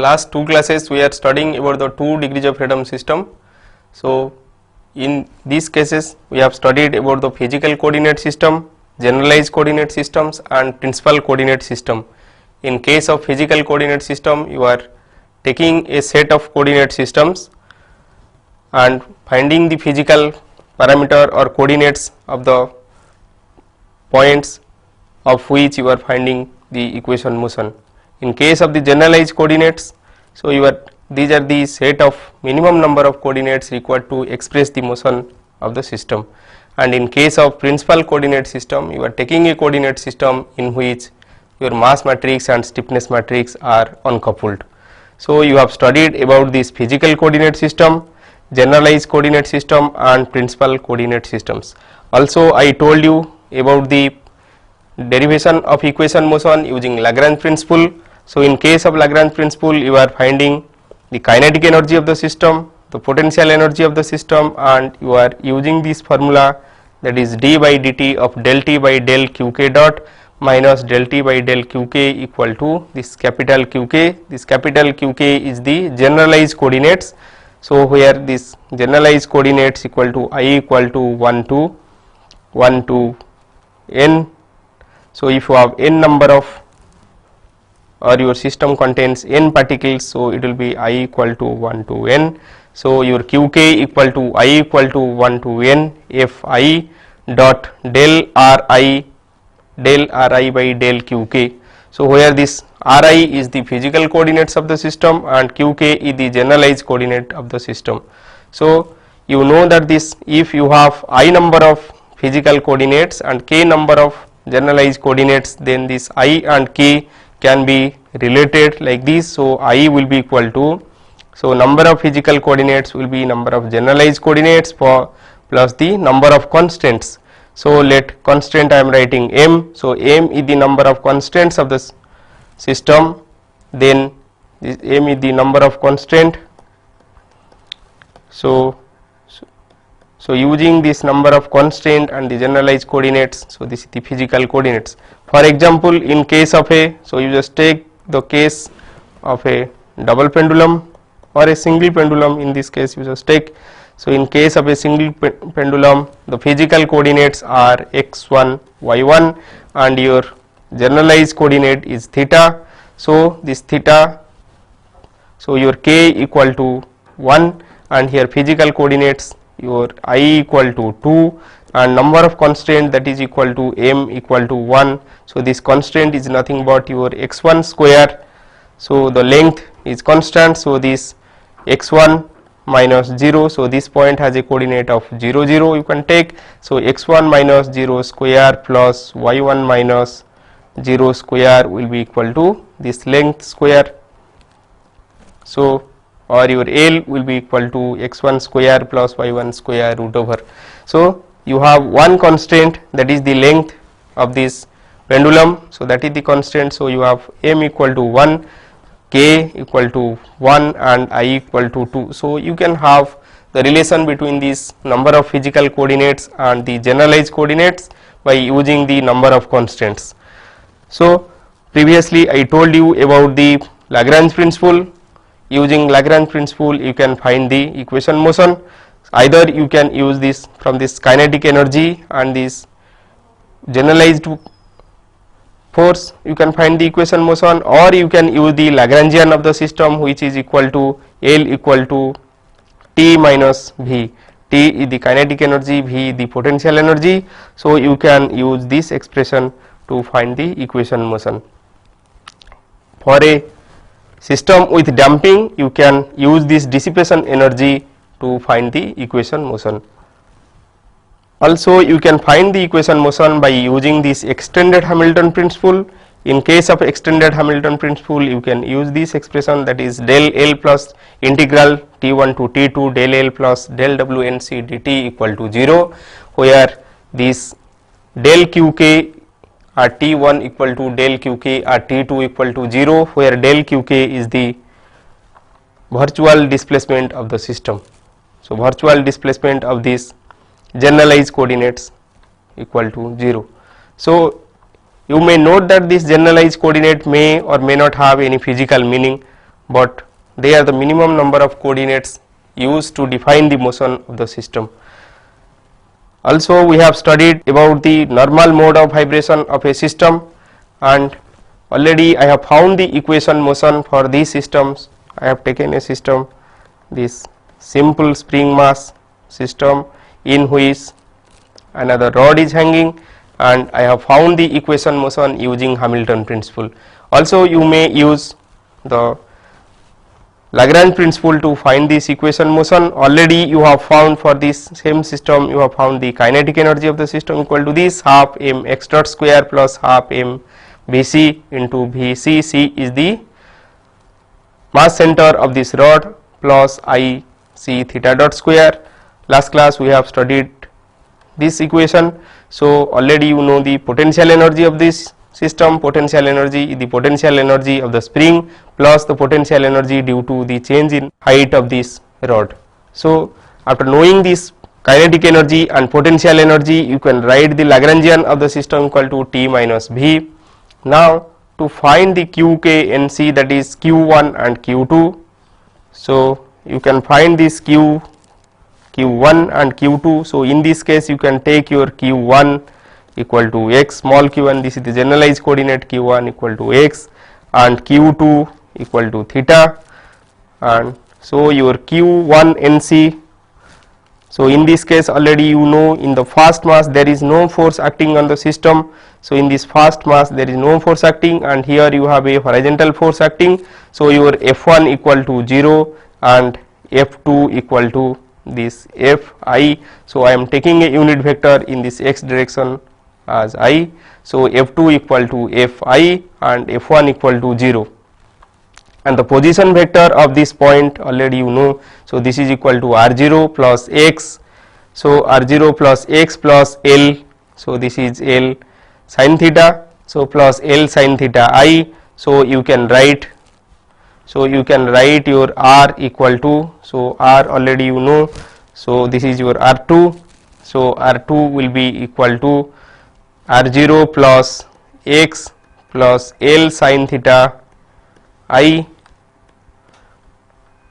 last two classes we are studying about the 2 degrees of freedom system. So in these cases we have studied about the physical coordinate system, generalized coordinate systems and principal coordinate system. In case of physical coordinate system, you are taking a set of coordinate systems and finding the physical parameter or coordinates of the points of which you are finding the equation motion. In case of the generalized coordinates, so these are the set of minimum number of coordinates required to express the motion of the system. And in case of principal coordinate system, you are taking a coordinate system in which your mass matrix and stiffness matrix are uncoupled. So you have studied about this physical coordinate system, generalized coordinate system and principal coordinate systems. Also I told you about the derivation of equation motion using Lagrange principle. So in case of Lagrange principle, you are finding the kinetic energy of the system, the potential energy of the system, and you are using this formula, that is d by dt of del t by del qk dot minus del t by del qk equal to this capital Qk. This capital Qk is the generalized coordinates. So where this generalized coordinates equal to I equal to 1 to n. So if you have n number of, or your system contains n particles, so it will be I equal to 1 to n. So your qk equal to I equal to 1 to n fi dot del ri by del qk. So where this ri is the physical coordinates of the system and qk is the generalized coordinate of the system. So you know that this, if you have I number of physical coordinates and k number of generalized coordinates, then this I and k can be related like this. So I will be equal to, so number of physical coordinates will be number of generalized coordinates for plus the number of constants. So let constant I am writing m. So m is the number of constants of the system, then this m is the number of constant. So using this number of constant and the generalized coordinates, so this is the physical coordinates. For example, in case of a, so you just take the case of a double pendulum or a single pendulum. In this case you just take, so in case of a single pendulum, the physical coordinates are x1 y1 and your generalized coordinate is theta. So this theta, so your k equal to 1 and here physical coordinates your I equal to 2 and number of constant, that is equal to m equal to 1. So this constant is nothing but your x1 square. So the length is constant, so this x1 minus 0, so this point has a coordinate of 0 0 you can take. So x1 minus 0 square plus y1 minus 0 square will be equal to this length square. So or your L will be equal to x1 square plus y1 square root over. So you have one constant, that is the length of this pendulum, so that is the constant. So you have m equal to 1, k equal to 1 and I equal to 2. So you can have the relation between this number of physical coordinates and the generalized coordinates by using the number of constants. So previously I told you about the Lagrange principle. Using Lagrange principle you can find the equation motion. Either you can use this from this kinetic energy and this generalized force, you can find the equation motion, or you can use the Lagrangian of the system, which is equal to L equal to T minus V. T is the kinetic energy, V the potential energy. So you can use this expression to find the equation motion. For a system with damping, you can use this dissipation energy to find the equation motion. Also you can find the equation motion by using this extended Hamilton principle. In case of extended Hamilton principle, you can use this expression, that is del L plus integral T1 to T2 del L plus del WNC dt equal to 0, where this del Qk are T1 equal to del Qk are T2 equal to 0, where del Qk is the virtual displacement of the system. So virtual displacement of this generalized coordinates equal to 0. So you may note that this generalized coordinate may or may not have any physical meaning, but they are the minimum number of coordinates used to define the motion of the system. Also, we have studied about the normal mode of vibration of a system, and already I have found the equation motion for these systems. I have taken a system, this simple spring mass system in which another rod is hanging, and I have found the equation motion using Hamilton principle. Also, you may use the Lagrange principle to find this equation motion. Already you have found for this same system, you have found the kinetic energy of the system equal to this half m x dot square plus half m Vc into Vc. C is the mass center of this rod plus I c theta dot square. Last class we have studied this equation. So, already you know the potential energy of this system. Potential energy is the potential energy of the spring plus the potential energy due to the change in height of this rod. So, after knowing this kinetic energy and potential energy, you can write the Lagrangian of the system equal to T minus V. Now, to find the Q, K, N, C, that is Q1 and Q2. So, you can find this Q1 and Q2. So, in this case you can take your Q1 equal to x small q1, this is the generalized coordinate, Q1 equal to x and Q2 equal to theta, and so your Q1 NC. So, in this case already you know in the fast mass there is no force acting on the system. So, in this fast mass there is no force acting, and here you have a horizontal force acting. So, your F1 equal to 0 and F2 equal to this Fi. So, I am taking a unit vector in this x direction as I. So, F2 equal to Fi and F1 equal to 0, and the position vector of this point already you know. So, this is equal to r0 plus x. So, r0 plus x plus L. So, this is L sin theta. So, plus L sin theta I. So, you can write. So, you can write your r equal to. So, r already you know. So, this is your r2. So, r2 will be equal to r0 plus x plus L sin theta I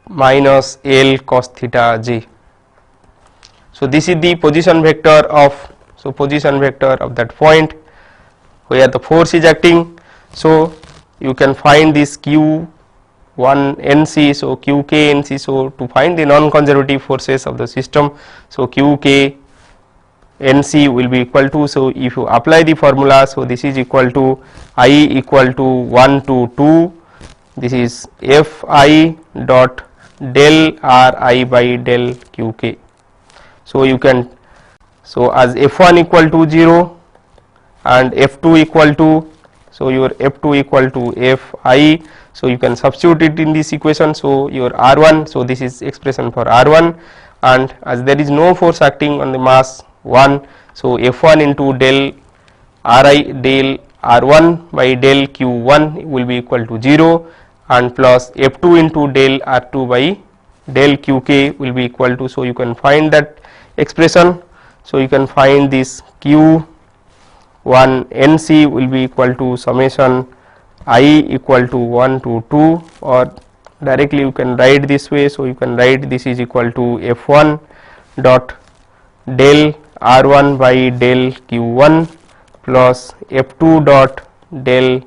minus L cos theta j. So, this is the position vector of, so position vector of that point where the force is acting. So, you can find this Q1 NC. So, QK NC. So, to find the non-conservative forces of the system, so QK NC will be equal to, so if you apply the formula, so this is equal to I equal to 1 to 2, this is Fi dot del Ri by del Qk. So, you can, so as F1 equal to 0 and F2 equal to, so your F2 equal to Fi. So, you can substitute it in this equation. So, your R1, so this is expression for R1, and as there is no force acting on the mass 1, so F1 into del Ri del R1 by del Q1 will be equal to 0, and plus F2 into del R2 by del Qk will be equal to, so you can find that expression. So, you can find this Q1 NC will be equal to summation I equal to 1 to 2, or directly you can write this way. So, you can write this is equal to F1 dot del R1 by del Q1 plus F2 dot del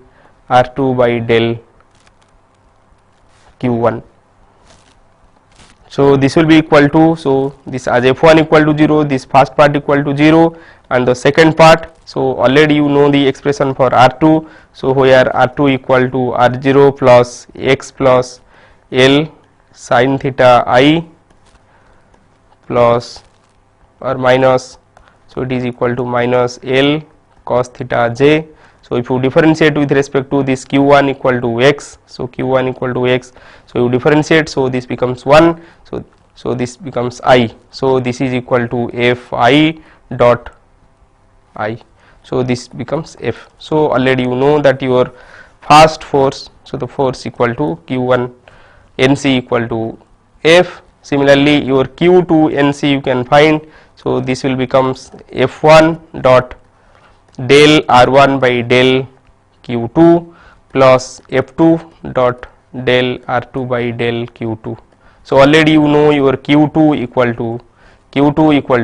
R2 by del Q1. So, this will be equal to, so this as F1 equal to 0, this first part equal to 0, and the second part. So, already you know the expression for R2. So, where R2 equal to R0 plus x plus L sin theta I plus or minus, so it is equal to minus L cos theta j. So, if you differentiate with respect to this Q1 equal to x, so Q1 equal to x, so you differentiate, so this becomes 1, so this becomes I. So, this is equal to Fi dot I. So, this becomes F. So, already you know that your fast force, so the force equal to Q1 NC equal to F. Similarly, your Q2 NC you can find. So, this will becomes F1 dot del R1 by del Q2 plus F2 dot del R2 by del Q2. So already you know your Q2 equal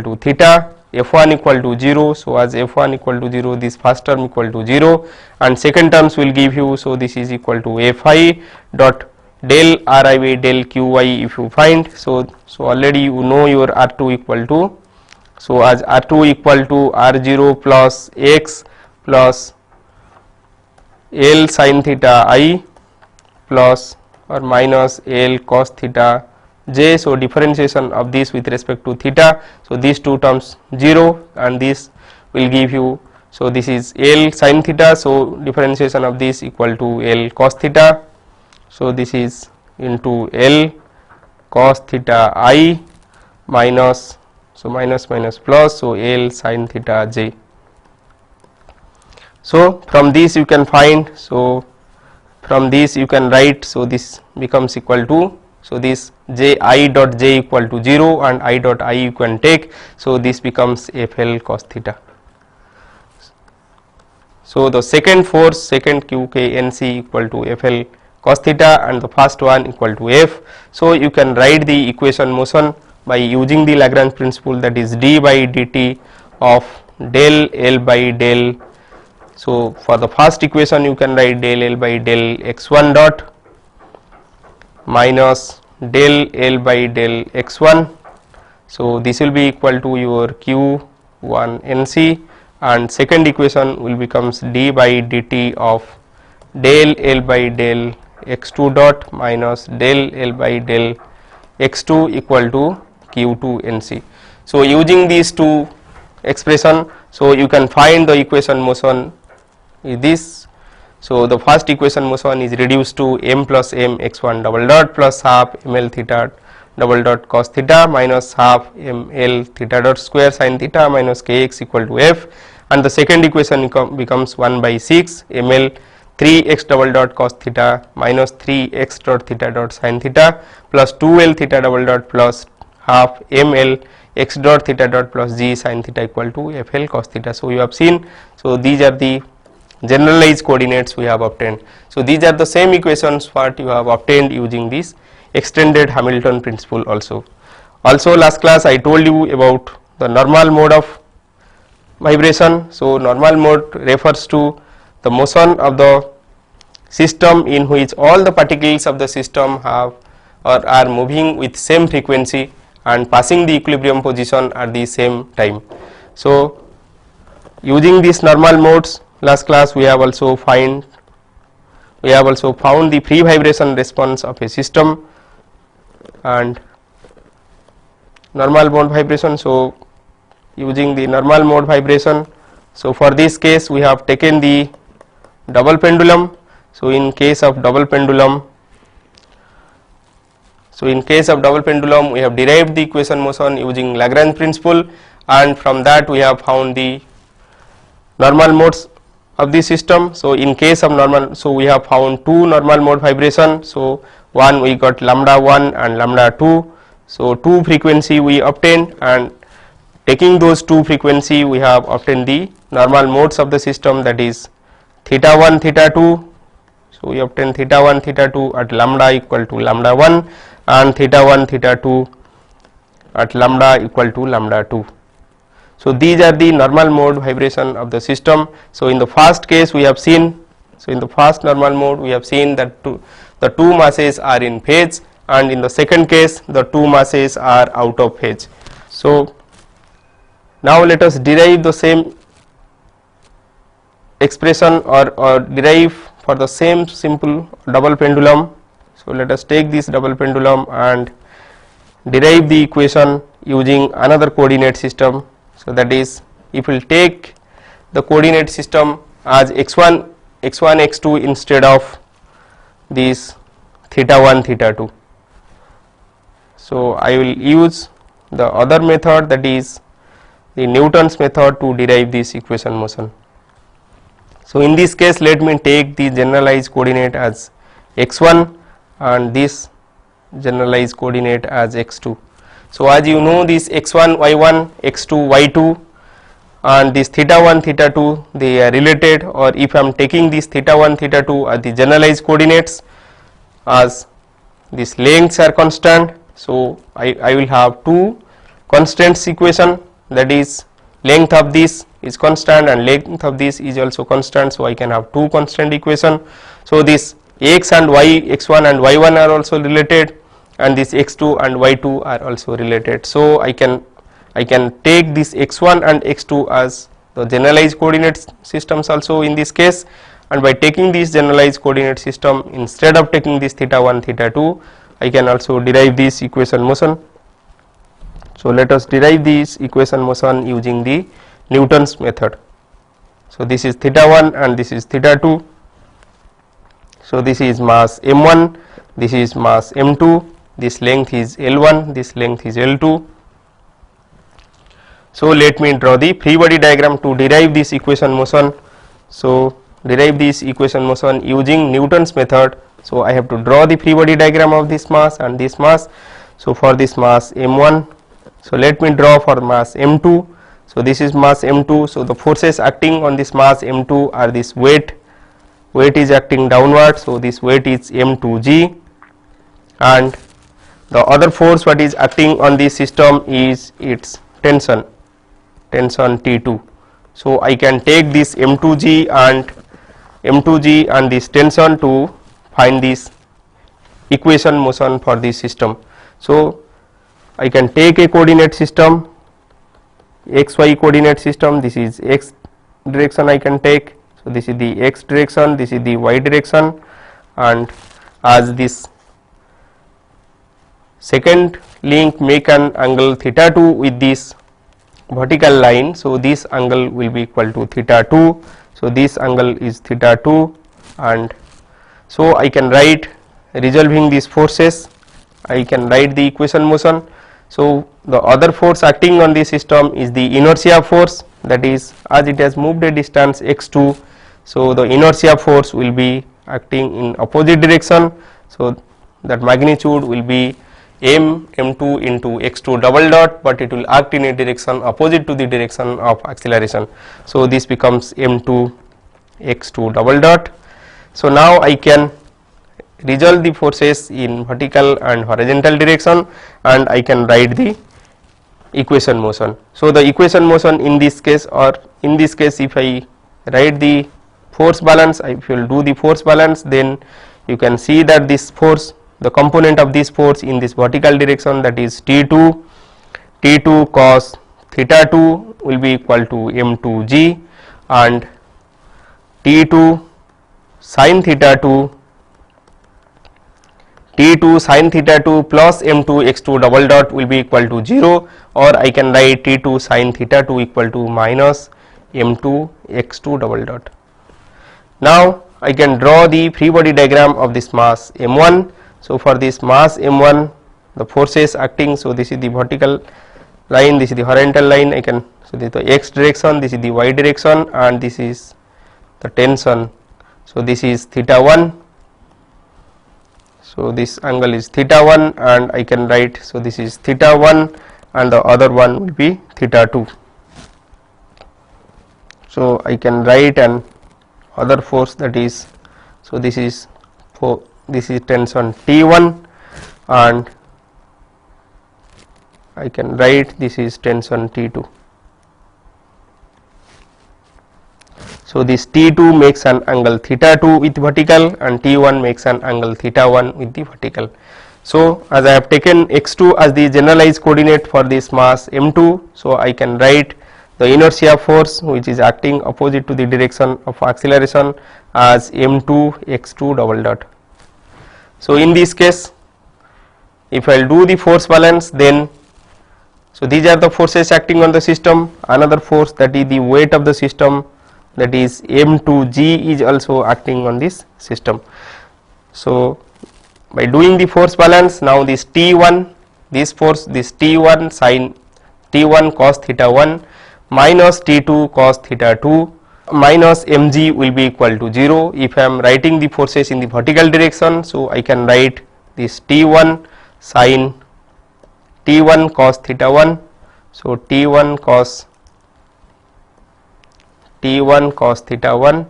to theta, F1 equal to 0. So as F1 equal to 0, this first term equal to 0 and second terms will give you, so this is equal to Fi dot del Ri by del Qy if you find. So already you know your R2 equal to, so as R2 equal to R0 plus X plus L sin theta I plus or minus L cos theta j. So differentiation of this with respect to theta, so these two terms 0 and this will give you, so this is L sin theta, so differentiation of this equal to L cos theta, so this is into L cos theta I minus, so minus minus plus, so L sin theta j. So from this you can find, so from this you can write, so this becomes equal to, so this j I dot j equal to 0 and I dot I you can take, so this becomes FL cos theta. So the second force, second QK NC equal to FL cos theta and the first one equal to F. So you can write the equation motion by using the Lagrange principle, that is d by dt of del L by del. So for the first equation you can write del L by del x1 dot minus del L by del x1. So this will be equal to your Q1 NC and second equation will becomes d by dt of del L by del x2 dot minus del L by del x2 equal to Q2 NC. So using these two expression, so you can find the equation motion is this. So the first equation motion is reduced to m plus m x1 double dot plus half ml theta double dot cos theta minus half ml theta dot square sin theta minus kx equal to f, and the second equation becomes 1 by 6 ml 3x double dot cos theta minus 3x dot theta dot sin theta plus 2l theta double dot plus half ml x dot theta dot plus g sin theta equal to FL cos theta. So you have seen, so these are the generalized coordinates we have obtained. So these are the same equations what you have obtained using this extended Hamilton principle also. Also last class I told you about the normal mode of vibration. So normal mode refers to the motion of the system in which all the particles of the system have or are moving with same frequency and passing the equilibrium position at the same time. So using these normal modes, last class we have also found the free vibration response of a system and normal mode vibration. So using the normal mode vibration, so for this case we have taken the double pendulum. So in case of double pendulum, we have derived the equation motion using Lagrange principle, and from that we have found the normal modes of the system. So in case of normal, so we have found two normal mode vibration. So one we got lambda 1 and lambda 2. So two frequency we obtained, and taking those two frequency we have obtained the normal modes of the system, that is theta 1 theta 2. So we obtain theta 1 theta 2 at lambda equal to lambda 1 and theta 1 theta 2 at lambda equal to lambda 2. So these are the normal mode vibration of the system. So in the first case we have seen, so in the first normal mode we have seen that the two masses are in phase, and in the second case the two masses are out of phase. So now let us derive the same expression or derive for the same simple double pendulum. So let us take this double pendulum and derive the equation using another coordinate system. So that is, if we will take the coordinate system as x1 x2 instead of this theta 1 theta 2. So I will use the other method, that is the Newton's method, to derive this equation motion. So in this case let me take the generalized coordinate as x1 and this generalized coordinate as x2. So as you know, this x1 y1 x2 y2 and this theta 1 theta 2, they are related, or if I am taking this theta 1 theta 2 as the generalized coordinates, as these lengths are constant, so I will have two constraints equation, that is length of this is constant and length of this is also constant, so I can have two constant equation. So this x and y, x1 and y1 are also related, and this x2 and y2 are also related. So I can take this x1 and x2 as the generalized coordinate systems also in this case, and by taking this generalized coordinate system instead of taking this theta 1 theta 2, I can also derive this equation motion. So let us derive this equation motion using the Newton's method. So this is theta 1 and this is theta 2. So this is mass m1, this is mass m2, this length is L1, this length is L2. So let me draw the free body diagram to derive this equation motion. So derive this equation motion using Newton's method. So I have to draw the free body diagram of this mass and this mass. So for this mass m1, so let me draw for mass m2. So this is mass m2. So the forces acting on this mass m2 are this weight is acting downward, so this weight is m2g, and the other force what is acting on this system is its tension T2. So I can take this m2g and this tension to find this equation motion for this system. So I can take a coordinate system, xy coordinate system, this is x direction I can take. So this is the x direction, this is the y direction, and as this second link make an angle theta 2 with this vertical line, so this angle will be equal to theta 2. So this angle is theta 2, and so I can write, resolving these forces, I can write the equation motion. So the other force acting on this system is the inertia force, that is as it has moved a distance x2, so the inertia force will be acting in opposite direction. So that magnitude will be m2 into x2 double dot, but it will act in a direction opposite to the direction of acceleration. So this becomes m2 x2 double dot. So now I can resolve the forces in vertical and horizontal direction, and I can write the equation motion. So the equation motion in this case, or in this case if I write the force balance, if you will do the force balance, then you can see that this force, the component of this force in this vertical direction, that is T2 cos theta 2 will be equal to m2g, and T2 sin theta 2 plus m2 x2 double dot will be equal to 0, or I can write T2 sin theta 2 equal to minus m2 x2 double dot. Now I can draw the free body diagram of this mass m1. So for this mass m1, the forces acting, so this is the vertical line, this is the horizontal line, I can, so this is the x direction, this is the y direction, and this is the tension. So this is theta 1, so this angle is theta 1, and I can write, so this is theta 1 and the other one will be theta 2. So I can write an other force, that is, so this is tension T1, and I can write this is tension T2. So this T2 makes an angle theta 2 with vertical, and T1 makes an angle theta 1 with the vertical. So as I have taken x2 as the generalized coordinate for this mass m2, so I can write the inertia force which is acting opposite to the direction of acceleration as m2 x2 double dot. So in this case, if I will do the force balance, then so these are the forces acting on the system. Another force, that is the weight of the system, that is m2g, is also acting on this system. So by doing the force balance, now this T1, this force, this T1 sin T1 cos theta 1 minus T2 cos theta 2 minus mg will be equal to 0. If I am writing the forces in the vertical direction, so I can write this T1 sin T1 cos theta 1, so T1 cos theta 1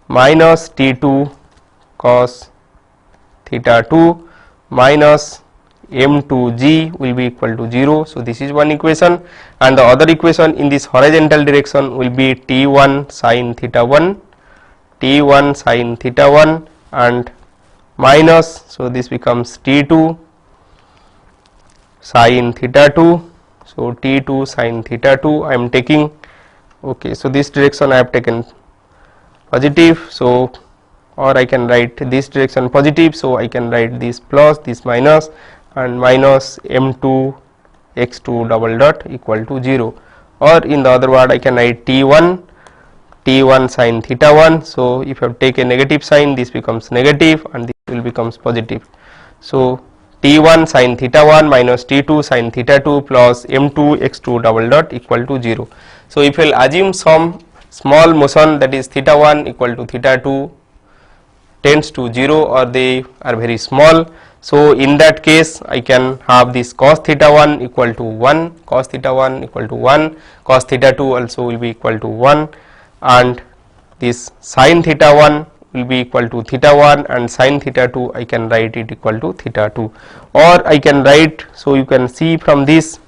minus T2 cos theta 2 minus m2g will be equal to 0. So this is one equation, and the other equation in this horizontal direction will be t1 sin theta 1, t1 sin theta 1 and minus, so this becomes t2 sin theta 2. So t2 sin theta 2 I am taking, okay, so this direction I have taken positive, so or I can write this direction positive, so I can write this plus, this minus, and minus m2 x2 double dot equal to 0, or in the other word I can write t1 sin theta 1. So if I take a negative sign, this becomes negative and this will becomes positive. So t1 sin theta 1 minus t2 sin theta 2 plus m2 x2 double dot equal to 0. So if we will assume some small motion, that is theta 1 equal to theta 2 tends to 0, or they are very small. So in that case I can have this cos theta 1 equal to 1, cos theta 1 equal to 1, cos theta 2 also will be equal to 1, and this sin theta 1 will be equal to theta 1, and sin theta 2 I can write it equal to theta 2, or I can write, so you can see from this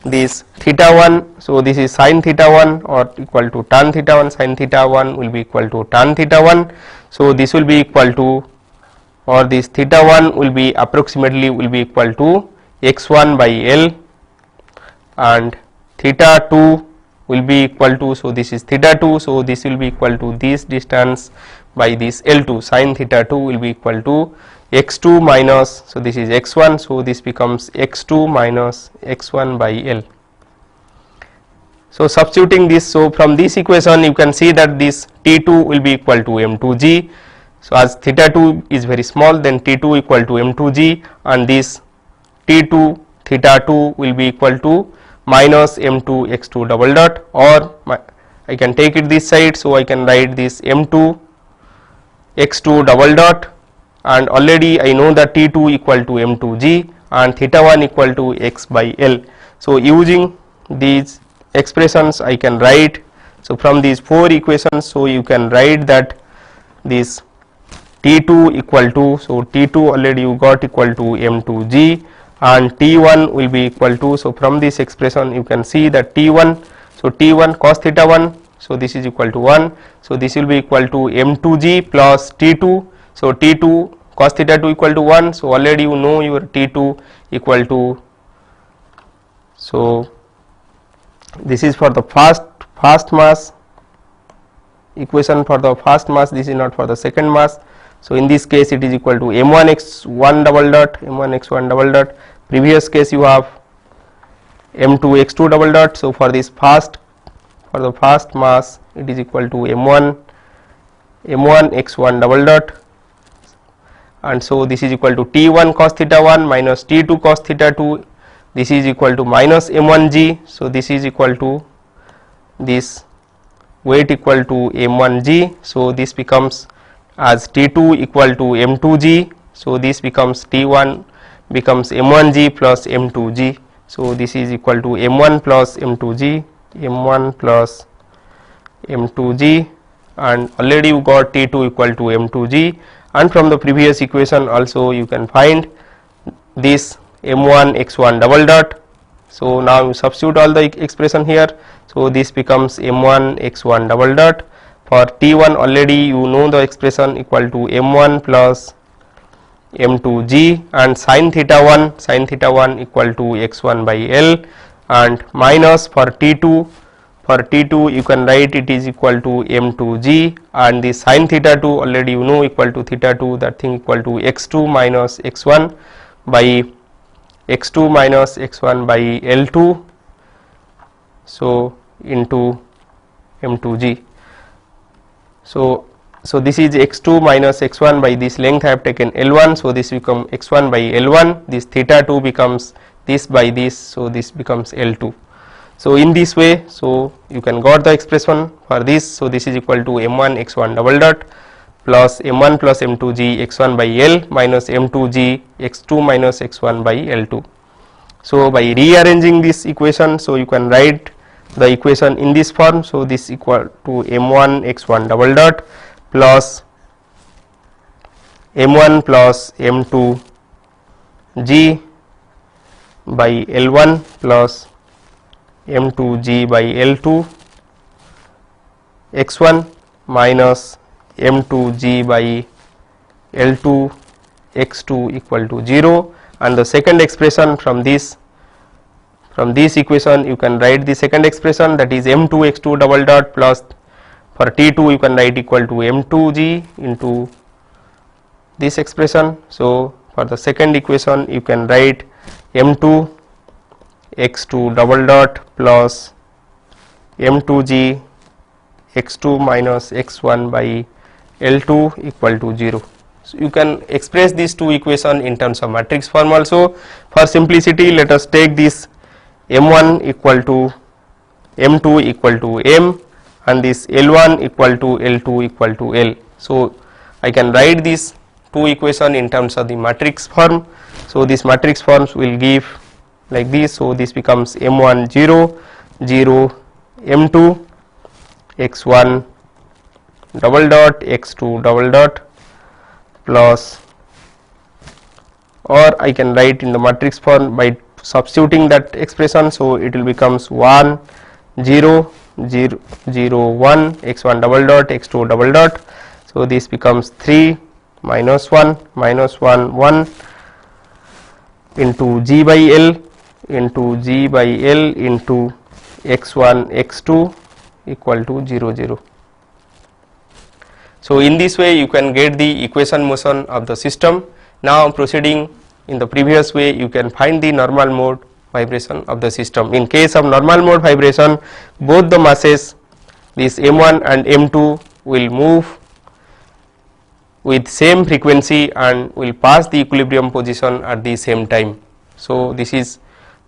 theta 1, so this is sin theta 1 or equal to tan theta 1, sin theta 1 will be equal to tan theta 1. So this will be equal to, or this theta 1 will be approximately will be equal to x1 by L, and theta 2 will be equal to, so this is theta 2, so this will be equal to this distance by this L2, sin theta 2 will be equal to x2 minus, so this is x1, so this becomes x2 minus x1 by L. So substituting this, so from this equation you can see that this T2 will be equal to m2g. So as theta 2 is very small, then T2 equal to m2g, and this T2 theta 2 will be equal to minus m2 x2 double dot, or I can take it this side, so I can write this m2 x2 double dot, and already I know that T2 equal to m2g and theta 1 equal to x by L. So using these expressions I can write, so from these four equations, so you can write that this T2 equal to, so T2 already you got equal to m2g, and T1 will be equal to, so from this expression you can see that T1, so T1 cos theta 1, so this is equal to 1, so this will be equal to m2g plus T2, so T2 cos theta 2 equal to 1, so already you know your T2 equal to, so this is for the first mass equation, for the first mass, this is not for the second mass. So in this case it is equal to m1 x1 double dot, m1 x1 double dot, previous case you have m2 x2 double dot. So for this first, for the first mass it is equal to m1 x1 double dot, and so this is equal to T1 cos theta 1 minus T2 cos theta 2, this is equal to minus m1g, so this is equal to this weight equal to m1g, so this becomes as T2 equal to m2g, so this becomes T1 becomes m1g plus m2g, so this is equal to m1 plus m2g, m1 plus m2g, and already you got T2 equal to m2g, and from the previous equation also you can find this m1 x1 double dot. So now you substitute all the expression here, so this becomes m1 x1 double dot. For T1 already you know the expression equal to m1 plus m2g, and sin theta 1 equal to x1 by L, and minus for T2 you can write it is equal to m2g, and the sin theta 2 already you know equal to theta 2, that thing equal to x2 minus x1 by L2, so into m2g. So this is x2 minus x1 by this length I have taken L1, so this become x1 by L1, this theta 2 becomes this by this, so this becomes L2. So in this way, so you can got the expression for this, so this is equal to m1 x1 double dot plus m1 plus m2g x1 by L minus m2g x2 minus x1 by L2. So by rearranging this equation, so you can write the equation in this form, so this equal to m1 x1 double dot plus m1 plus m2 g by L1 plus m2 g by L2 x1 minus m2 g by L2 x2 equal to 0, and the second expression from this equation you can write the second expression, that is m2 x2 double dot plus for T2 you can write equal to m2 g into this expression. So for the second equation you can write m2 x2 double dot plus m2 g x2 minus x1 by L2 equal to 0. So you can express these two equations in terms of matrix form also. For simplicity, let us take this m1 equal to m2 equal to m and this L1 equal to L2 equal to L. So I can write these two equations in terms of the matrix form. So this matrix forms will give like this. So this becomes m1 0 0 m2 x1 double dot x2 double dot plus, or I can write in the matrix form by substituting that expression. So it will becomes 1 0 0 0 1 x1 double dot x2 double dot. So this becomes 3 minus 1 1 into g by L into g by L into x1 x2 equal to 0 0. So in this way you can get the equation motion of the system. Now proceeding in the previous way, you can find the normal mode vibration of the system. In case of normal mode vibration, both the masses, this m1 and m2, will move with same frequency and will pass the equilibrium position at the same time. So this is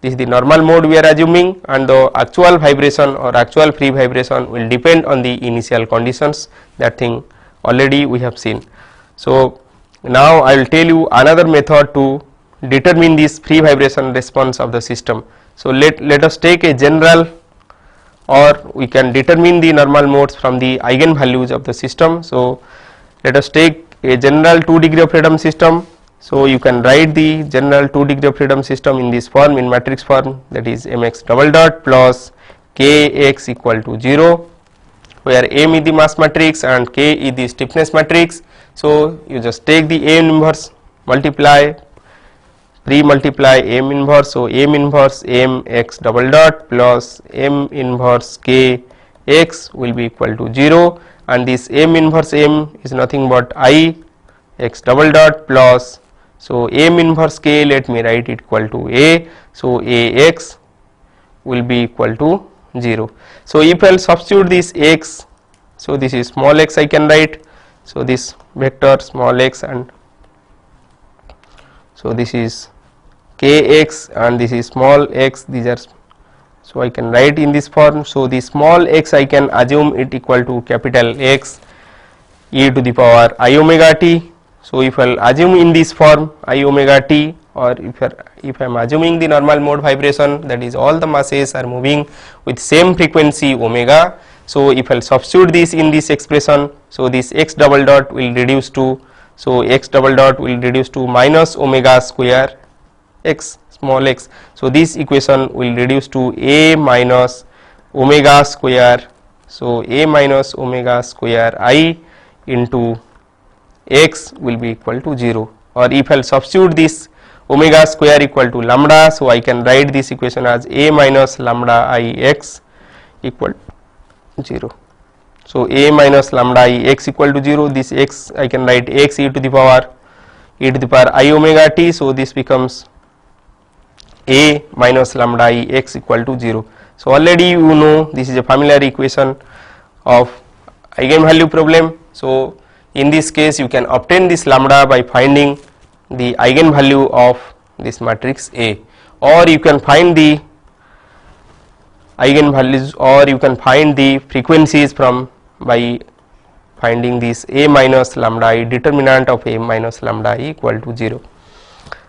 the normal mode we are assuming, and the actual vibration or actual free vibration will depend on the initial conditions. That thing already we have seen. So now I will tell you another method to determine this free vibration response of the system. So let us take a general, or we can determine the normal modes from the eigenvalues of the system. So let us take a general 2 degree of freedom system. So you can write the general 2 degree of freedom system in this form, in matrix form, that is mx double dot plus kx equal to 0, where m is the mass matrix and k is the stiffness matrix. So you just take the m inverse, multiply, pre-multiply m inverse. So m inverse m x double dot plus m inverse k x will be equal to 0, and this m inverse m is nothing but I x double dot plus, so m inverse k, let me write it equal to a, so a x will be equal to 0. So if I will substitute this x, so this is small x I can write, so this vector small x, and so this is kx and this is small x, these are, so I can write in this form. So the small x I can assume it equal to capital X e to the power I omega t. So if I will assume in this form I omega t, or if I am assuming the normal mode vibration, that is all the masses are moving with same frequency omega. So if I will substitute this in this expression, so this x double dot will reduce to, so x double dot will reduce to minus omega square x, small x. So this equation will reduce to a minus omega square, so a minus omega square I into x will be equal to 0, or if I will substitute this omega square equal to lambda, so I can write this equation as a minus lambda I x equal to 0. So a minus lambda I x equal to 0, this x I can write x e to the power I omega t. So this becomes a minus lambda I x equal to 0. So already you know this is a familiar equation of eigenvalue problem. So in this case you can obtain this lambda by finding the eigenvalue of this matrix A, or you can find the eigenvalues, or you can find the frequencies from by finding this a minus lambda I, determinant of a minus lambda I equal to 0.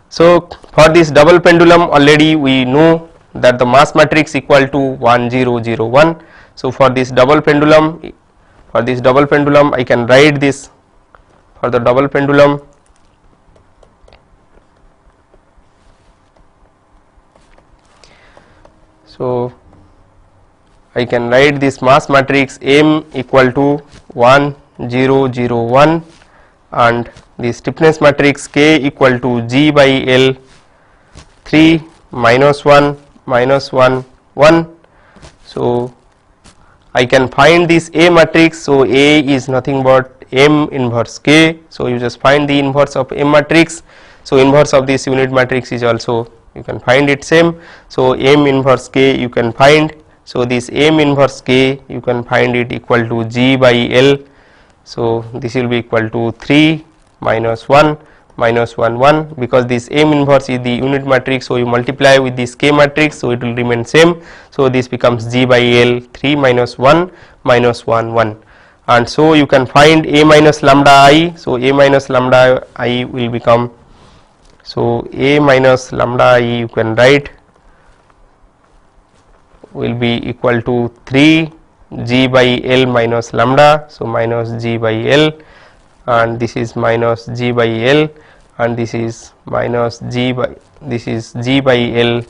So for this double pendulum already we know that the mass matrix equal to 1 0 0 1. So for this double pendulum I can write this, for the double pendulum So I can write this mass matrix M equal to 1 0 0 1 and the stiffness matrix K equal to G by L 3 minus 1 minus 1 1. So I can find this A matrix. So A is nothing but M inverse K. So you just find the inverse of M matrix. So inverse of this unit matrix is also you can find it same. So M inverse K you can find. So this M inverse K you can find it equal to G by L. So this will be equal to 3 minus 1 minus 1 1, because this M inverse is the unit matrix. So you multiply with this K matrix, so it will remain same. So this becomes G by L 3 minus 1 minus 1 1, and so you can find A minus lambda I. So A minus lambda I will become, so A minus lambda I you can write will be equal to 3 G by L minus lambda. So minus G by L, and this is minus G by L, and this is minus G by, this is G by L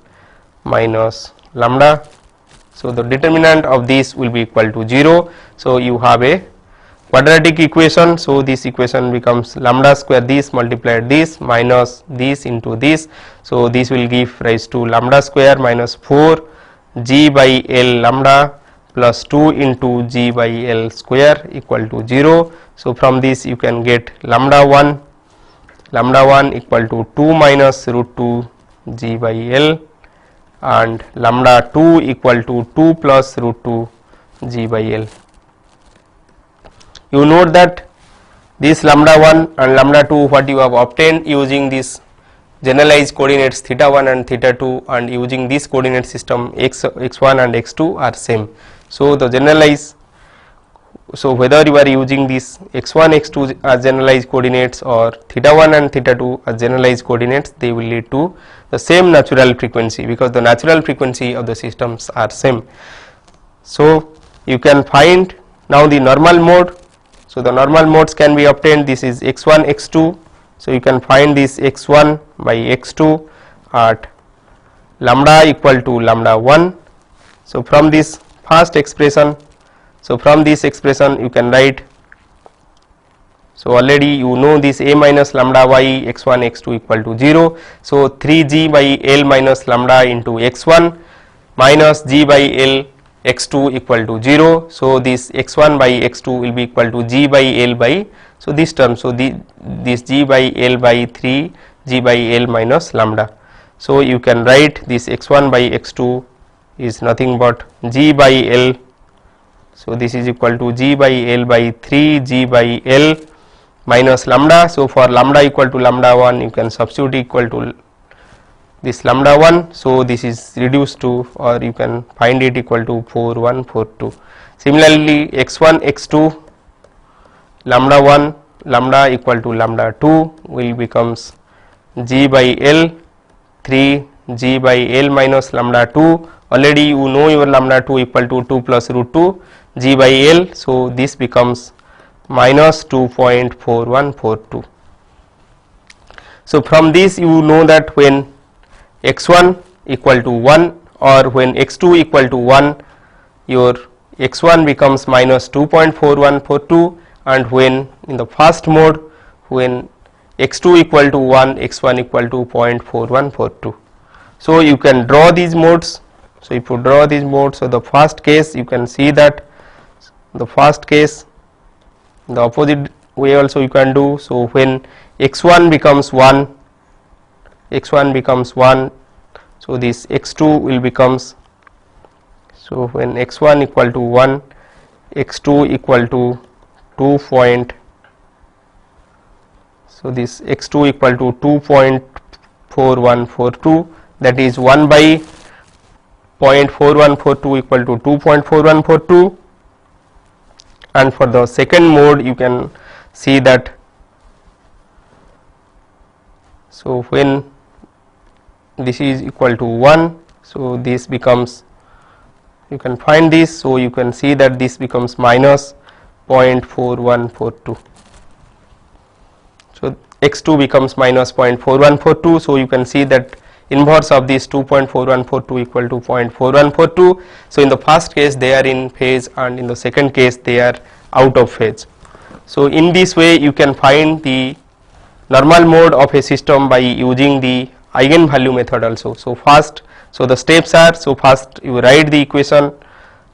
minus lambda. So the determinant of this will be equal to 0. So you have a quadratic equation. So this equation becomes lambda square this multiplied this minus this into this. So this will give rise to lambda square minus 4 G by L lambda plus 2 into G by L square equal to 0. So from this you can get lambda 1 equal to 2 minus root 2 G by L, and lambda 2 equal to 2 plus root 2 G by L. You note that this lambda 1 and lambda 2 what you have obtained using this generalized coordinates theta 1 and theta 2, and using this coordinate system x1 and x2 are same. So the generalized, so whether you are using this x1 x2 as generalized coordinates or theta 1 and theta 2 as generalized coordinates, they will lead to the same natural frequency, because the natural frequency of the systems are same. So you can find now the normal mode. So the normal modes can be obtained. This is x1 x2. So you can find this x1 by x2 at lambda equal to lambda 1. So from this first expression, so from this expression you can write, so already you know this A minus lambda y x1 x2 equal to 0. So 3g by L minus lambda into x1 minus g by L x2 equal to 0. So this x1 by x2 will be equal to g by L by, so this term, so this g by L by 3 g by L minus lambda. So you can write this x1 by x2 is nothing but g by L. So this is equal to g by L by 3 g by L minus lambda. So for lambda equal to lambda 1 you can substitute equal to this lambda 1. So this is reduced to, or you can find it equal to 4142. Similarly x1 x2 lambda 1 lambda equal to lambda 2 will becomes g by L 3 g by L minus lambda 2. Already you know your lambda 2 equal to 2 plus root 2 g by L. So this becomes minus 2.4142. So from this you know that when x1 equal to 1 or when x2 equal to 1, your x1 becomes minus 2.4142, and when in the first mode when x2 equal to 1 x1 equal to 0.4142. So you can draw these modes. So if you draw these modes, so the first case you can see that the first case, the opposite way also you can do. So when x1 becomes 1, so this x2 will becomes, so when x1 equal to 1 x2 equal to 2 point, so this x2 equal to 2.4142, that is 1 by 0.4142 equal to 2.4142. and for the second mode you can see that, so when this is equal to 1, so this becomes, you can find this, so you can see that this becomes minus 0.4142. So x2 becomes minus 0.4142. so you can see that inverse of this 2.4142 equal to 0.4142. So in the first case they are in phase and in the second case they are out of phase. So in this way you can find the normal mode of a system by using the eigenvalue method also. So first, so the steps are, so first you write the equation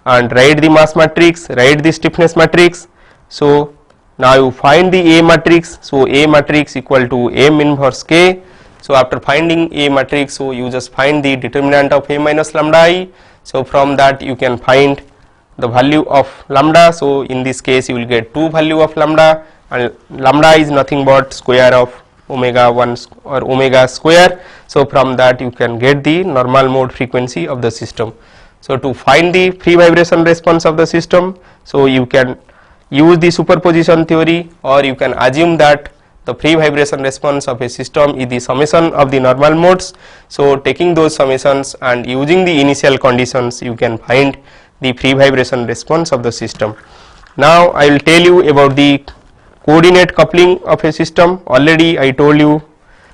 and write the mass matrix, write the stiffness matrix. So now you find the A matrix, so A matrix equal to M inverse K. So after finding A matrix, so you just find the determinant of A minus lambda I. So from that you can find the value of lambda. So in this case you will get 2 value of lambda, and lambda is nothing but square of omega 1 or omega square. So from that you can get the normal mode frequency of the system. So to find the free vibration response of the system, so you can use the superposition theory, or you can assume that the free vibration response of a system is the summation of the normal modes. So taking those summations and using the initial conditions, you can find the free vibration response of the system. Now I will tell you about the coordinate coupling of a system. Already I told you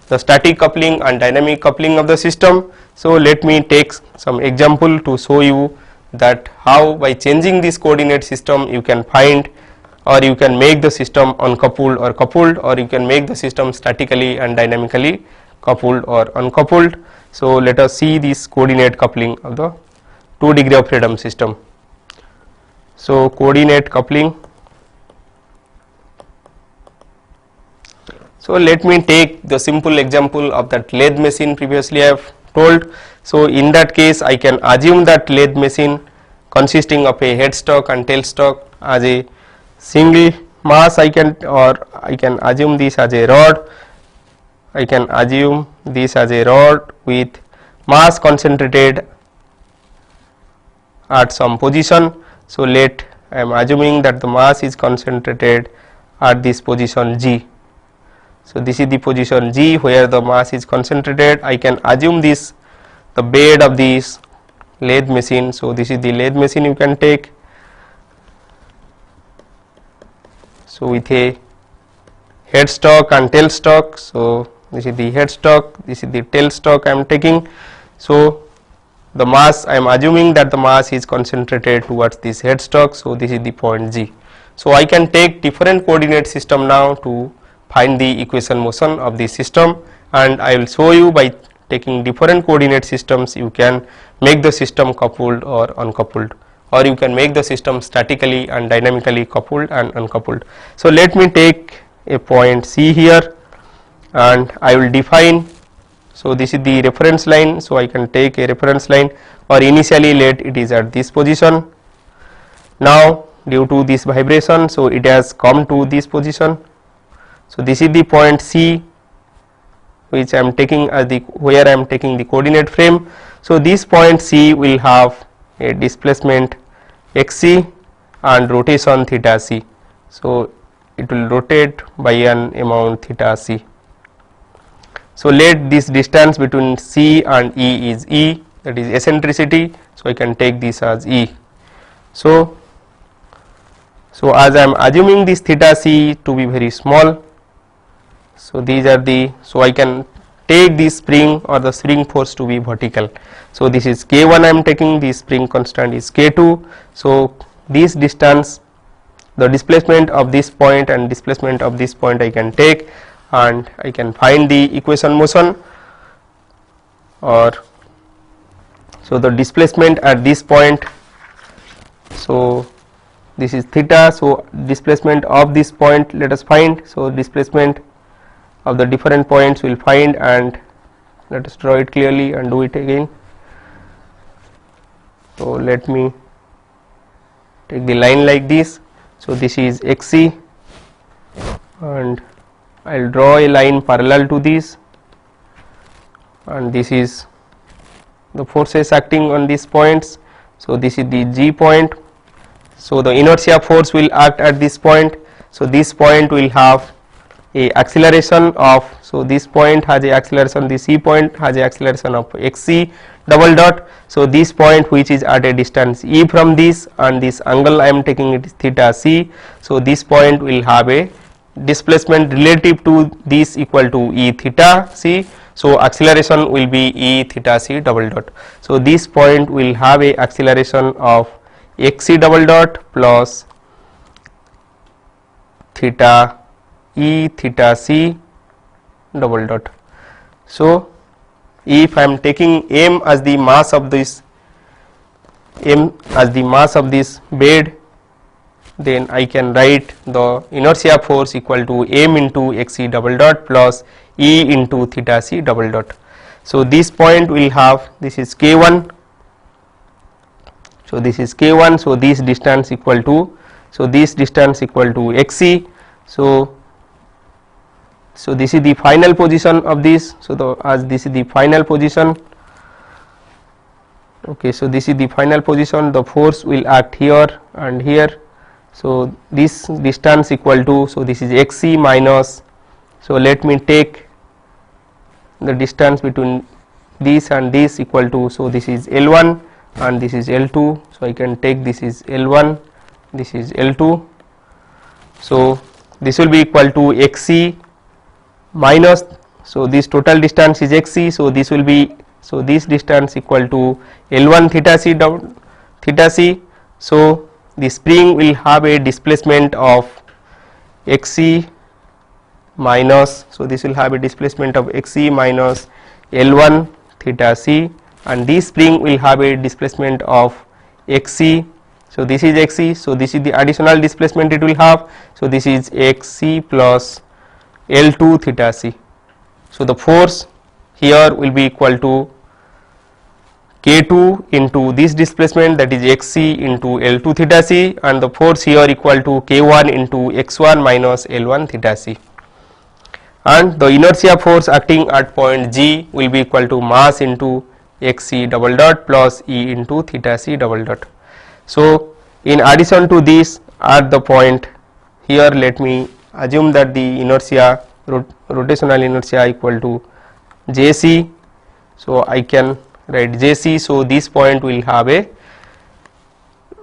the static coupling and dynamic coupling of the system. So let me take some example to show you that how by changing this coordinate system you can find, or you can make the system uncoupled or coupled, or you can make the system statically and dynamically coupled or uncoupled. So let us see this coordinate coupling of the 2 degree of freedom system. So coordinate coupling. So let me take the simple example of that lathe machine previously I have told. So in that case I can assume that lathe machine consisting of a headstock and tailstock as a single mass. I can assume this as a rod. I can assume this as a rod with mass concentrated at some position. So let I am assuming that the mass is concentrated at this position G. So this is the position G where the mass is concentrated. I can assume this the bed of this lathe machine. So this is the lathe machine you can take. So with a headstock and tailstock. So this is the headstock, this is the tailstock I am taking. So the mass I am assuming that the mass is concentrated towards this headstock. So this is the point G. So I can take different coordinate system now to find the equation motion of the system, and I will show you by taking different coordinate systems you can make the system coupled or uncoupled, or you can make the system statically and dynamically coupled and uncoupled. So let me take a point C here and I will define. So this is the reference line. So I can take a reference line, or initially let it is at this position. Now due to this vibration, so it has come to this position. So this is the point C which I am taking as the where I am taking the coordinate frame. So this point C will have a displacement xc and rotation theta c. So it will rotate by an amount theta c. So let this distance between C and E is E, that is eccentricity. So I can take this as E. So as I am assuming this theta c to be very small, so these are the, so I can take this spring or the spring force to be vertical. So this is K1 I am taking, the spring constant is K2. So this distance, the displacement of this point and displacement of this point I can take, and I can find the equation motion, or so the displacement at this point. So this is theta. So displacement of this point let us find. So displacement of the different points we will find, and let us draw it clearly and do it again. So let me take the line like this. So this is xc, and I will draw a line parallel to this, and this is the forces acting on these points. So this is the G point. So the inertia force will act at this point. So this point will have a acceleration of, so this point has a acceleration, the C point has a acceleration of xc double dot. So this point which is at a distance E from this, and this angle I am taking it is theta c. So this point will have a displacement relative to this equal to E theta c. So acceleration will be E theta c double dot. So this point will have a acceleration of x c double dot plus theta E theta c double dot. So if I am taking m as the mass of this bed, then I can write the inertia force equal to m into x c double dot plus E into theta c double dot. So this point will have, this is k1, so this is k1, so this distance equal to, so this distance equal to x c. So this is the final position of this. So as this is the final position, okay, so this is the final position, the force will act here and here. So this distance equal to, so this is x c minus, so let me take the distance between this and this equal to, so this is L1 and this is L2, so I can take this is L1, this is L2. So this will be equal to x c minus, so this total distance is x c, so this will be, so this distance equal to L1 theta c down theta c. So the spring will have a displacement of x c minus, so this will have a displacement of x c minus L1 theta c, and this spring will have a displacement of x c. So this is x c, so this is the additional displacement it will have, so this is x c plus L2 theta c. So the force here will be equal to k2 into this displacement, that is x c into L2 theta c, and the force here equal to k1 into x1 minus L1 theta c, and the inertia force acting at point G will be equal to mass into x c double dot plus E into theta c double dot. So in addition to this, at the point here, let me assume that the inertia, rotational inertia equal to Jc, so I can write Jc. So this point will have a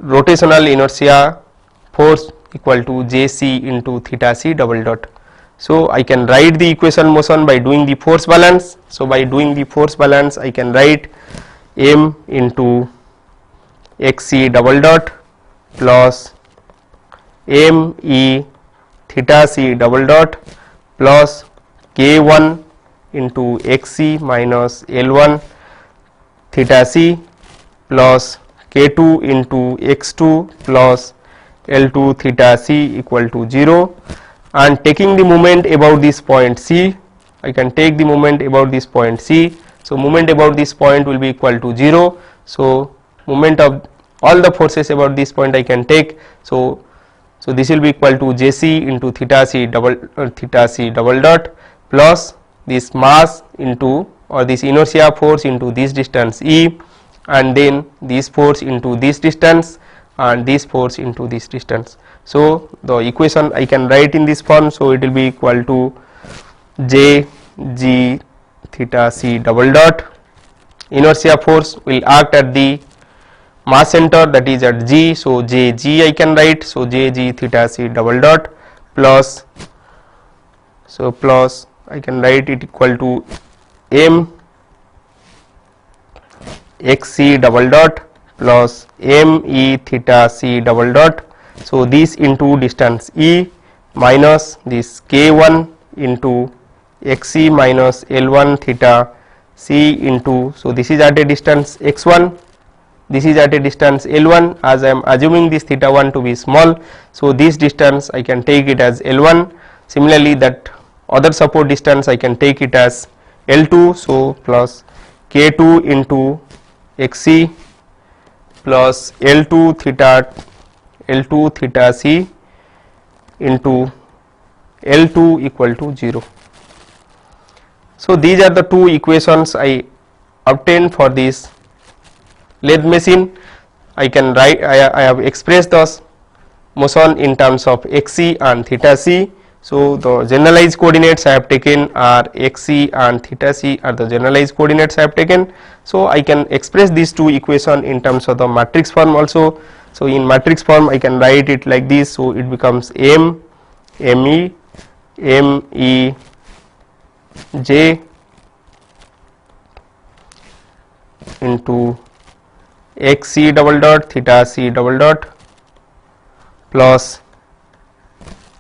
rotational inertia force equal to Jc into theta c double dot. So I can write the equation motion by doing the force balance. So by doing the force balance, I can write m into x c double dot plus m e theta c double dot plus k1 into x c minus L1 theta c plus k2 into x2 plus L2 theta c equal to 0, and taking the moment about this point C, I can take the moment about this point C. So moment about this point will be equal to 0. So moment of all the forces about this point I can take. So this will be equal to Jc into theta c double dot plus this mass into, or this inertia force into this distance E, and then this force into this distance and this force into this distance. So the equation I can write in this form. So it will be equal to J G theta c double dot, inertia force will act at the mass center, that is at G, so J G I can write, so J G theta c double dot plus, so plus I can write it equal to m x c double dot plus m e theta c double dot. So this into distance E minus this k1 into x c minus L1 theta c into, so this is at a distance x1, this is at a distance L1, as I am assuming this theta 1 to be small. So this distance I can take it as L1. Similarly, that other support distance I can take it as L2. So plus k2 into x c plus L2 theta c into L2 equal to 0. So these are the two equations I obtained for this lathe machine. I can write, I have expressed the motion in terms of x c and theta c. So the generalized coordinates I have taken are x c and theta c are the generalized coordinates I have taken. So I can express these two equations in terms of the matrix form also. So in matrix form I can write it like this. So it becomes m e j into xc double dot theta c double dot plus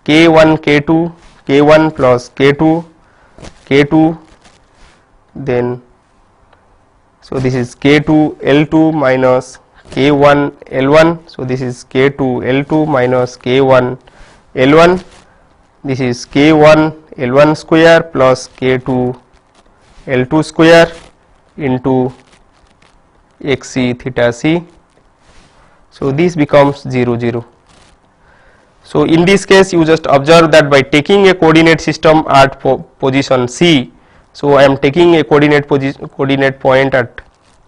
k1 k2 k1 plus k2 then so this is k2 L2 minus k1 L1, so this is k2 L2 minus k1 L1, this is k1 L1 square plus k2 L2 square into xc theta c. So this becomes 0 0. So in this case you just observe that by taking a coordinate system at position C, so I am taking a coordinate point at,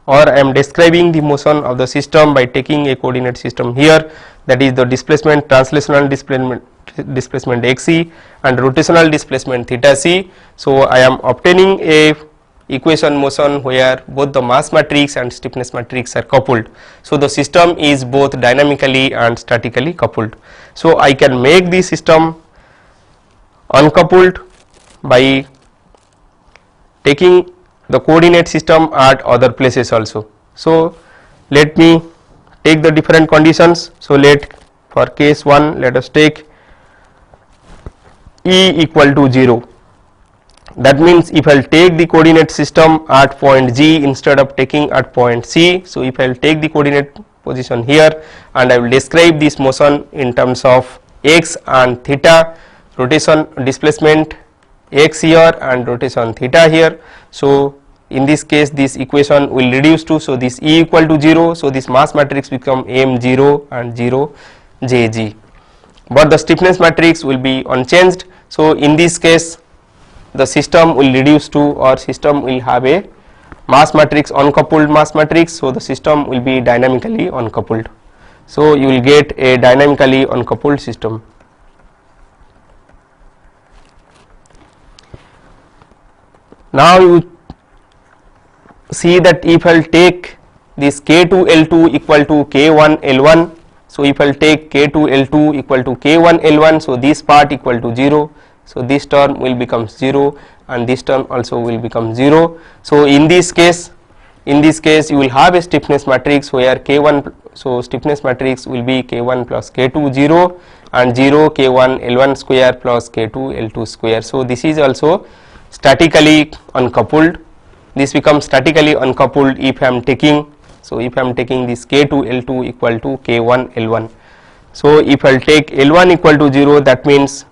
or I am describing the motion of the system by taking a coordinate system here, that is the displacement, translational displacement xc and rotational displacement theta c. So I am obtaining a equation motion where both the mass matrix and stiffness matrix are coupled. So the system is both dynamically and statically coupled. So I can make the system uncoupled by taking the coordinate system at other places also. So let me take the different conditions. So for case 1 let us take E equal to 0. That means if I will take the coordinate system at point G instead of taking at point C, so if I will take the coordinate position here and I will describe this motion in terms of x and theta, rotation displacement x here and rotation theta here. So in this case this equation will reduce to, so this E equal to 0, so this mass matrix become M0 and 0 JG, but the stiffness matrix will be unchanged. So in this case the system will reduce to, or system will have a mass matrix, uncoupled mass matrix, so the system will be dynamically uncoupled. So you will get a dynamically uncoupled system. Now you see that if I will take this k2 L2 equal to k1 L1, so if I will take k2 L2 equal to k1 L1, so this part equal to 0, so this term will become 0 and this term also will become 0. So in this case you will have a stiffness matrix where k1, so stiffness matrix will be k1 plus k2 0 and 0 k1 L1 square plus k2 L2 square. So this is also statically uncoupled. This becomes statically uncoupled if I am taking, so if I am taking this k2 L2 equal to k1 L1. So if I will take L1 equal to 0, that means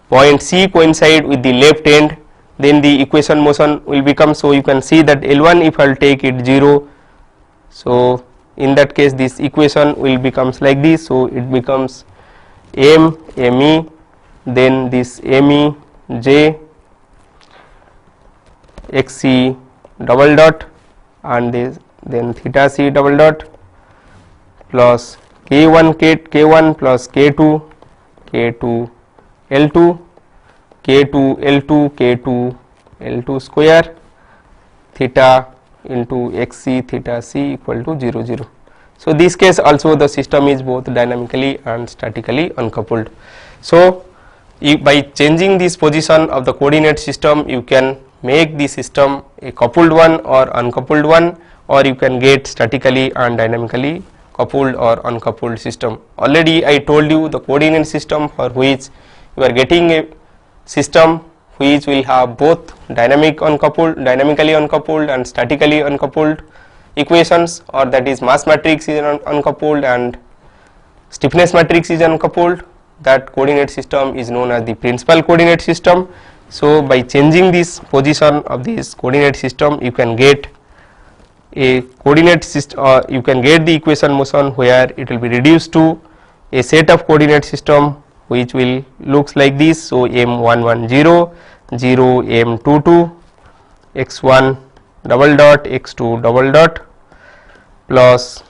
point C coincide with the left end, then the equation motion will become, so you can see that L1 if I will take it 0, so in that case this equation will becomes like this, so it becomes ME, then this ME J XC double dot and this then theta C double dot plus K1 plus K2 L2 K2 L2 square theta into XC theta C equal to 0 0. So this case also the system is both dynamically and statically uncoupled. So by changing this position of the coordinate system, you can make the system a coupled one or uncoupled one, or you can get statically and dynamically coupled or uncoupled system. Already I told you the coordinate system for which you are getting a system which will have both dynamically uncoupled and statically uncoupled equations, or that is mass matrix is uncoupled and stiffness matrix is uncoupled. That coordinate system is known as the principal coordinate system. So by changing this position of this coordinate system, you can get a coordinate system, you can get the equation motion where it will be reduced to a set of coordinate system which will looks like this. So M11 0 M22 x1 double dot x2 double dot plus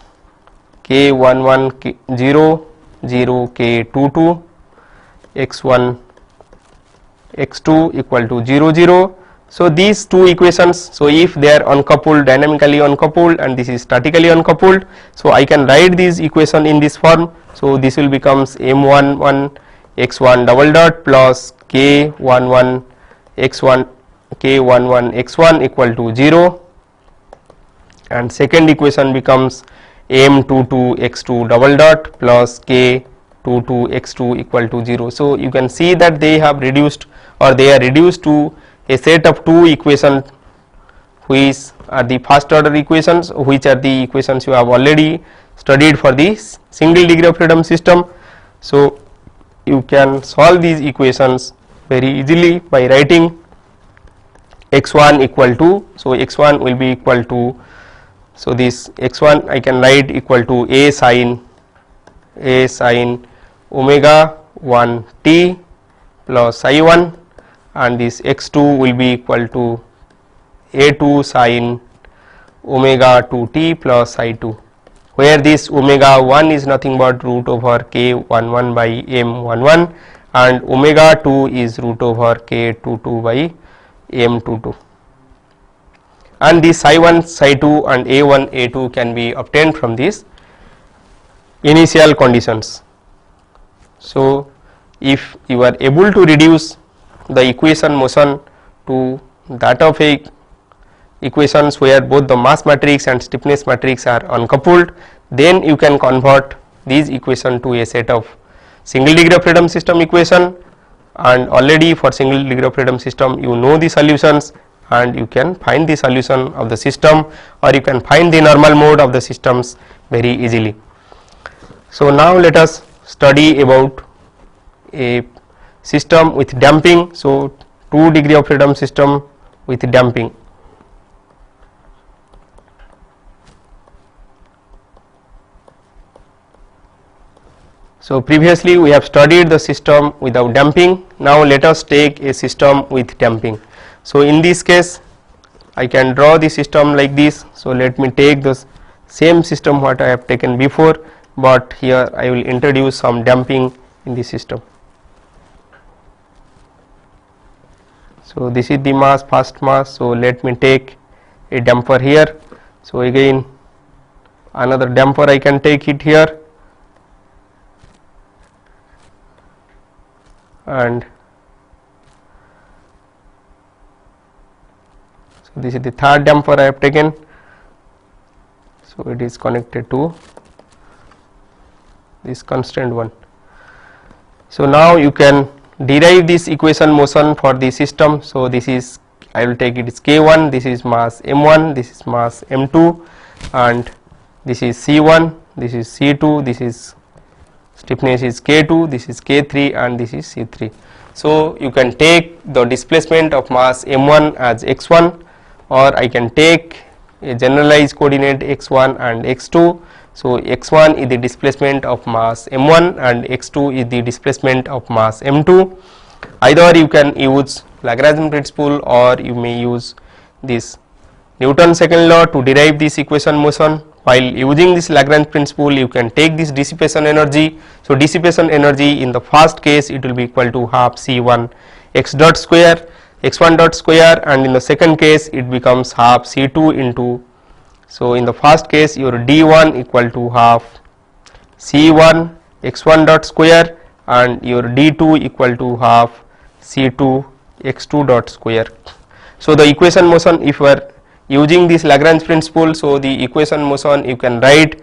K11 0 K22 x1 x2 equal to 0 0. So these two equations, so if they are uncoupled, dynamically uncoupled, and this is statically uncoupled, so I can write this equation in this form. So this will becomes M11 x1 double dot plus K11 x1 equal to 0 and second equation becomes m22 x2 double dot plus k 22 x2 equal to 0. So you can see that they have reduced, or they are reduced to a set of two equations which are the first order equations, which are the equations you have already studied for this single degree of freedom system. So you can solve these equations very easily by writing x1 equal to, so x1 will be equal to, so this x1 I can write equal to a sin omega 1 t plus psi 1, and this x2 will be equal to a2 sin omega 2 t plus psi 2, where this omega 1 is nothing but root over k 11 by m 11 and omega 2 is root over k 22 by m 22, and this psi 1 psi 2 and a1 a2 can be obtained from these initial conditions. So if you are able to reduce the equation motion to that of a equations where both the mass matrix and stiffness matrix are uncoupled, then you can convert these equation to a set of single degree of freedom system equation, and already for single degree of freedom system you know the solutions, and you can find the solution of the system, or you can find the normal mode of the systems very easily. So now let us study about a system with damping. So 2 degree of freedom system with damping. So previously we have studied the system without damping. Now let us take a system with damping. So in this case I can draw the system like this. So let me take the same system what I have taken before, but here I will introduce some damping in the system. So this is the mass, first mass. So let me take a damper here. So again another damper I can take it here, and so this is the third damper I have taken. So it is connected to this constraint one. So now you can derive this equation motion for the system. So this is, I will take it is k1, this is mass m1, this is mass m2, and this is c1, this is c2, this is stiffness is k2, this is k3, and this is c3. So you can take the displacement of mass m1 as x1, or I can take a generalized coordinate x1 and x2. So x1 is the displacement of mass m1 and x2 is the displacement of mass m2. Either you can use Lagrange principle, or you may use this Newton's second law to derive this equation motion. While using this Lagrange principle, you can take this dissipation energy. So dissipation energy in the first case it will be equal to half c1 x dot square x1 dot square, and in the second case it becomes half c2 into, so in the first case your d1 equal to half c1 x1 dot square, and your d2 equal to half c2 x2 dot square. So the equation motion, if you are using this Lagrange principle, so the equation motion you can write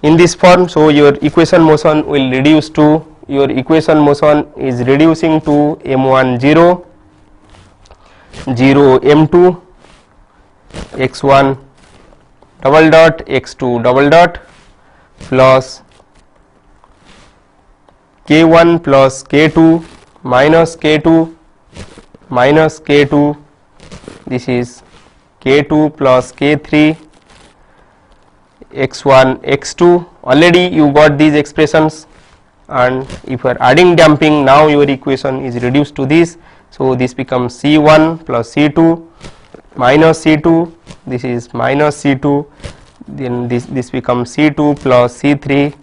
in this form. So your equation motion will reduce to, your equation motion is reducing to m1 0 0 m2 x1 double dot x2 double dot plus k1 plus k2 minus k2 minus k2, this is k2 plus k3 x1 x2. Already you got these expressions, and if you are adding damping, now your equation is reduced to this. So this becomes c1 plus c2 minus c2, this is minus c2, then this becomes c2 plus c3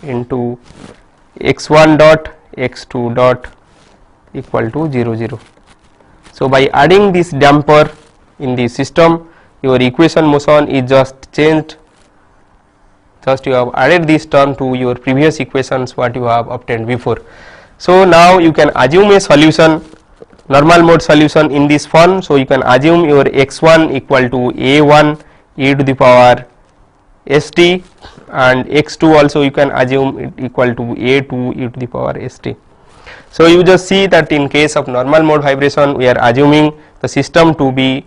into x1 dot x2 dot equal to 0 0. So by adding this damper in the system, your equation motion is just changed, just you have added this term to your previous equations what you have obtained before. So now you can assume a solution normal mode solution in this form. So you can assume your x1 equal to a1 e to the power st, and x2 also you can assume it equal to a2 e to the power st. So you just see that in case of normal mode vibration we are assuming the system to be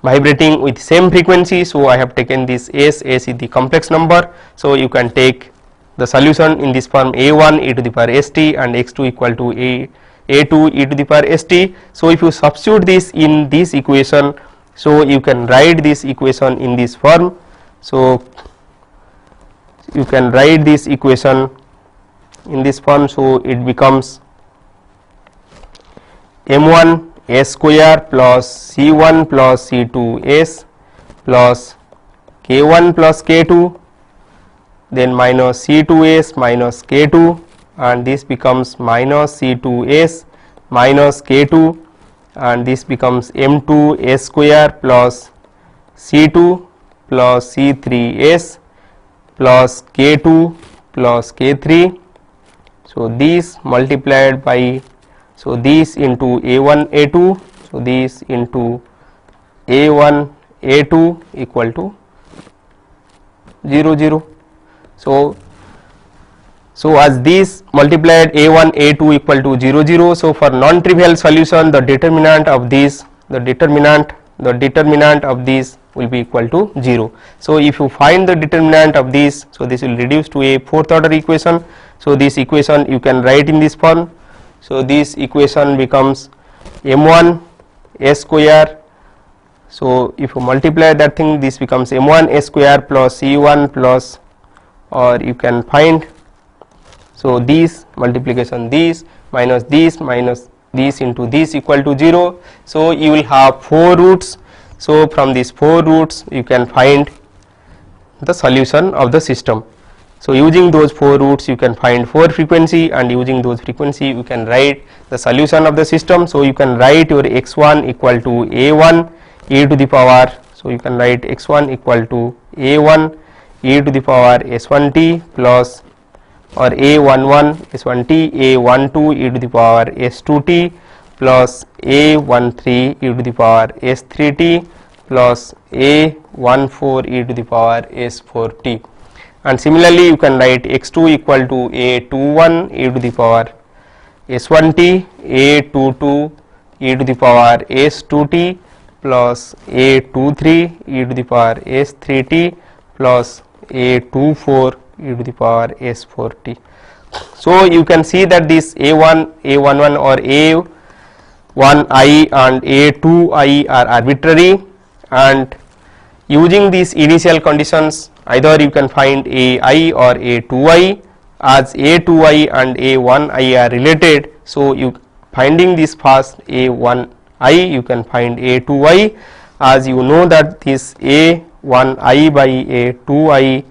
vibrating with same frequency. So I have taken this s is the complex number. So you can take the solution in this form a1 e to the power st and x2 equal to a2 e to the power st. So if you substitute this in this equation, so you can write this equation in this form. So you can write this equation in this form. So it becomes m1 s square plus c1 plus c2 s plus k1 plus k2, then minus c2s minus k2, and this becomes minus c2s minus k2, and this becomes m2 s square plus c2 plus c3s plus k2 plus k3. So this multiplied by, so this into a1 a2, so this into a1 a2 equal to 0 0. So as this multiplied a1 a2 equal to 0 0, so for non trivial solution the determinant of this, the determinant of this will be equal to 0. So if you find the determinant of this, so this will reduce to a fourth order equation. So this equation you can write in this form. So this equation becomes m1 s square. So if you multiply that thing, this becomes m1 s square plus c1 plus, or you can find, so this multiplication this minus this into this equal to 0. So you will have 4 roots. So from these 4 roots you can find the solution of the system. So using those 4 roots you can find 4 frequency, and using those frequency you can write the solution of the system. So you can write your x1 equal to a1 e to the power, so you can write x1 equal to a1 e to the power s1t plus, or a11 s1t, a12 e to the power s2t plus a13 e to the power s3t plus a14 e to the power s4t. And similarly you can write x2 equal to a21 e to the power s1t, a22 e to the power s2t plus a23 e to the power s3t plus a24 e to the power s4t. So you can see that this a1, a11 or a1i and a2i are arbitrary, and using these initial conditions either you can find ai or a2i, as a2i and a1i are related. So you finding this first a1i, you can find a2i, as you know that this a1i by a2i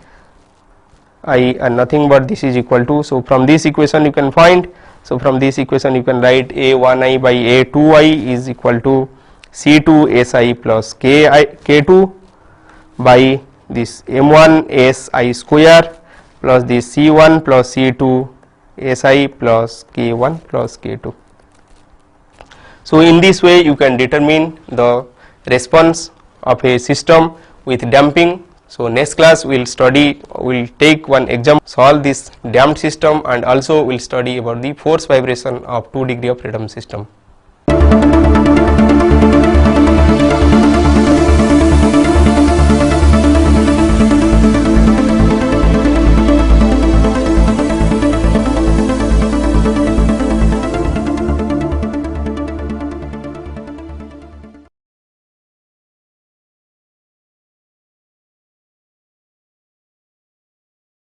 are nothing but this is equal to, so from this equation you can find, so from this equation you can write a1i by a2i is equal to c2 si plus k2 by this m1 si square plus this c1 plus c2 si plus k1 plus k2. So in this way you can determine the response of a system with damping. So next class we will take one example, solve this damped system, and also we will study about the force vibration of 2 degree of freedom system.